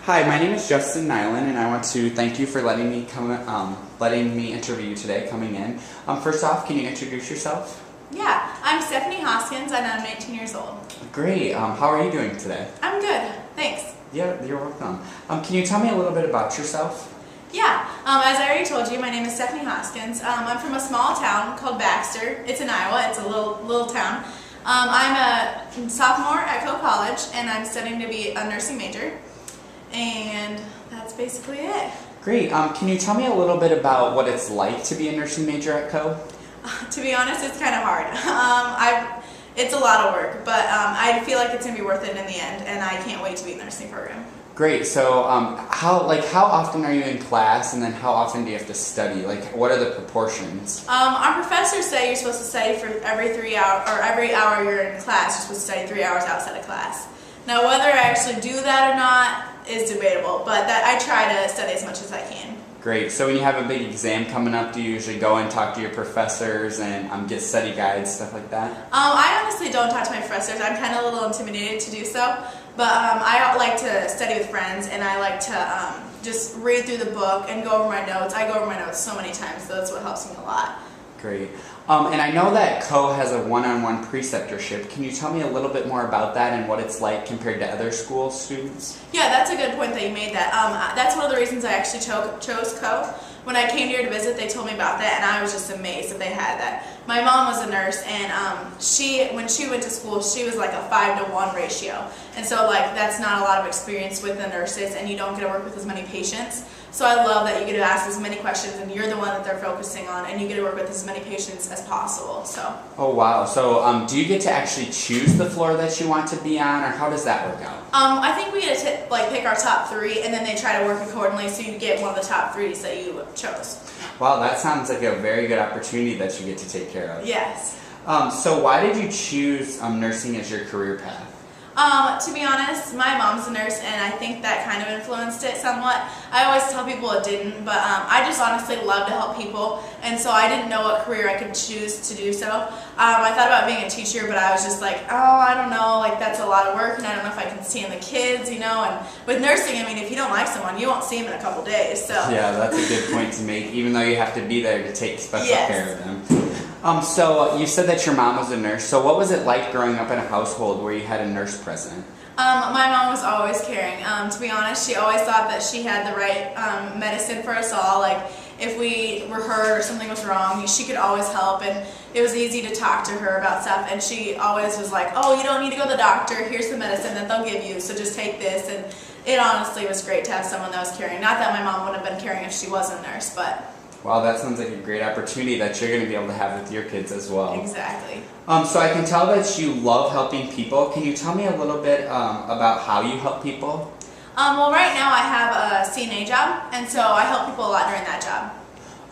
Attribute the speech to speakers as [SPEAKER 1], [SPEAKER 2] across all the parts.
[SPEAKER 1] Hi, my name is Justin Nylin, and I want to thank you for letting me interview you today, coming in. First off, can you introduce yourself?
[SPEAKER 2] Yeah, I'm Stephanie Hoskins, and I'm 19 years old.
[SPEAKER 1] Great. How are you doing today?
[SPEAKER 2] I'm good, thanks.
[SPEAKER 1] Yeah, you're welcome. Can you tell me a little bit about yourself?
[SPEAKER 2] Yeah, as I already told you, my name is Stephanie Hoskins. I'm from a small town called Baxter. It's in Iowa. It's a little town. I'm a sophomore at Coe College, and I'm studying to be a nursing major. And that's basically it.
[SPEAKER 1] Great. Can you tell me a little bit about what it's like to be a nursing major at Coe?
[SPEAKER 2] To be honest, it's kind of hard. It's a lot of work, but I feel like it's going to be worth it in the end, and I can't wait to be in the nursing program.
[SPEAKER 1] Great. So, how often are you in class, and then how often do you have to study? What are the proportions?
[SPEAKER 2] Our professors say you're supposed to study for every hour you're in class, you're supposed to study 3 hours outside of class. Now, whether I actually do that or not is debatable, but I try to study as much as I can.
[SPEAKER 1] Great. So when you have a big exam coming up, do you usually go and talk to your professors and get study guides, stuff like that?
[SPEAKER 2] I honestly don't talk to my professors. I'm kind of a little intimidated to do so, but I like to study with friends, and I like to just read through the book and go over my notes. I go over my notes so many times, so that's what helps me a lot.
[SPEAKER 1] Great. And I know that Coe has a one-on-one preceptorship. Can you tell me a little bit more about that and what it's like compared to other school students?
[SPEAKER 2] Yeah, that's a good point that you made that. That's one of the reasons I actually chose Coe. When I came here to visit, they told me about that, and I was just amazed that they had that. My mom was a nurse, and when she went to school, she was like a 5-to-1 ratio. And so that's not a lot of experience with the nurses, and you don't get to work with as many patients. So I love that you get to ask as many questions, and you're the one that they're focusing on, and you get to work with as many patients as possible. So.
[SPEAKER 1] Oh wow! So do you get to actually choose the floor that you want to be on, or how does that work out?
[SPEAKER 2] I think we get to pick our top 3, and then they try to work accordingly, so you get one of the top 3s that you chose.
[SPEAKER 1] Wow, that sounds like a very good opportunity that you get to take care of.
[SPEAKER 2] Yes.
[SPEAKER 1] So why did you choose nursing as your career path?
[SPEAKER 2] To be honest, my mom's a nurse, and I think that kind of influenced it somewhat. I always tell people it didn't, but I just honestly love to help people, and so I didn't know what career I could choose to do so. I thought about being a teacher, but I was just like, oh, I don't know, that's a lot of work, and I don't know if I can stand the kids, and with nursing, I mean, if you don't like someone, you won't see them in a couple days, so.
[SPEAKER 1] Yeah, that's a good point to make, even though you have to be there to take special
[SPEAKER 2] Yes.
[SPEAKER 1] care of them. So you said that your mom was a nurse. So what was it like growing up in a household where you had a nurse present?
[SPEAKER 2] My mom was always caring. To be honest, she always thought that she had the right medicine for us all. If we were hurt or something was wrong, she could always help, and it was easy to talk to her about stuff, and she always was like, oh, you don't need to go to the doctor, here's the medicine that they'll give you, so just take this. And it honestly was great to have someone that was caring. Not that my mom would have been caring if she was a nurse, but...
[SPEAKER 1] Wow, that sounds like a great opportunity that you're going to be able to have with your kids as well.
[SPEAKER 2] Exactly.
[SPEAKER 1] So I can tell that you love helping people. Can you tell me a little bit about how you help people?
[SPEAKER 2] Well, right now I have a CNA job, and so I help people a lot during that job.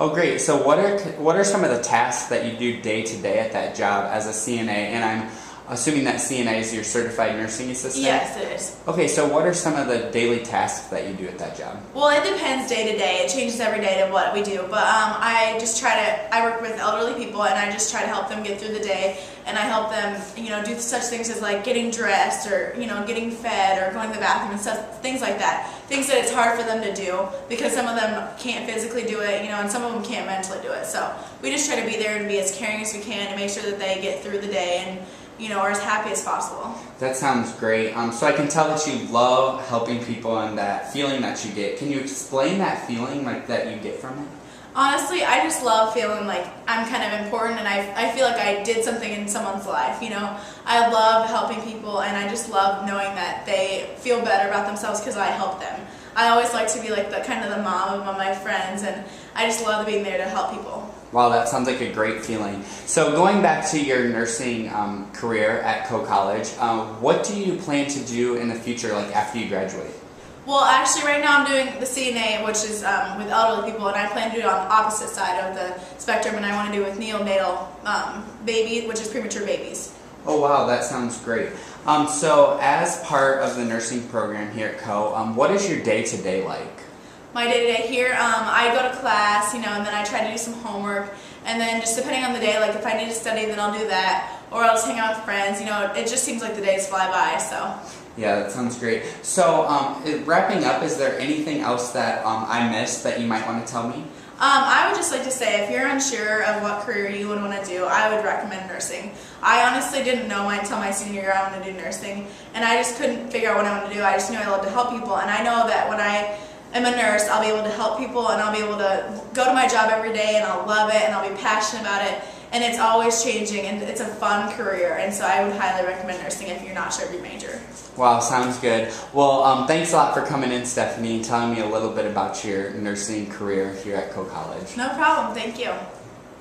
[SPEAKER 1] Oh, great. So what are some of the tasks that you do day to day at that job as a CNA? And I'm assuming that CNA is your certified nursing assistant?
[SPEAKER 2] Yes, it is.
[SPEAKER 1] Okay, so what are some of the daily tasks that you do at that job?
[SPEAKER 2] Well, it depends day to day. It changes every day to what we do. But I work with elderly people, and I just try to help them get through the day. And I help them, do such things as getting dressed or, getting fed or going to the bathroom and stuff, things like that. Things that it's hard for them to do because some of them can't physically do it, and some of them can't mentally do it. So we just try to be there and be as caring as we can to make sure that they get through the day and, are as happy as possible.
[SPEAKER 1] That sounds great. So I can tell that you love helping people and that feeling that you get. Can you explain that feeling that you get from it?
[SPEAKER 2] Honestly, I just love feeling like I'm kind of important, and I feel like I did something in someone's life, I love helping people, and I just love knowing that they feel better about themselves because I help them. I always like to be the kind of the mom of my friends, and I just love being there to help people.
[SPEAKER 1] Wow, that sounds like a great feeling. So going back to your nursing career at Coe College, what do you plan to do in the future, after you graduate?
[SPEAKER 2] Well, actually, right now I'm doing the CNA, which is with elderly people, and I plan to do it on the opposite side of the spectrum, and I want to do it with neonatal baby, which is premature babies.
[SPEAKER 1] Oh wow, that sounds great. So as part of the nursing program here at Coe, what is your day-to-day like?
[SPEAKER 2] My day-to-day here, I go to class, and then I try to do some homework, and then just depending on the day, if I need to study, then I'll do that, or I'll just hang out with friends. It just seems like the days fly by, so.
[SPEAKER 1] Yeah, that sounds great. So, wrapping up, is there anything else that I missed that you might want to tell me?
[SPEAKER 2] I would just like to say, if you're unsure of what career you would want to do, I would recommend nursing. I honestly didn't know until my senior year I wanted to do nursing, and I just couldn't figure out what I wanted to do. I just knew I loved to help people, and I know that when I am a nurse, I'll be able to help people, and I'll be able to go to my job every day, and I'll love it, and I'll be passionate about it, and it's always changing, and it's a fun career, and so I would highly recommend nursing if you're not sure of your major.
[SPEAKER 1] Wow, sounds good. Well, thanks a lot for coming in, Stephanie, and telling me a little bit about your nursing career here at Coe College.
[SPEAKER 2] No problem. Thank you.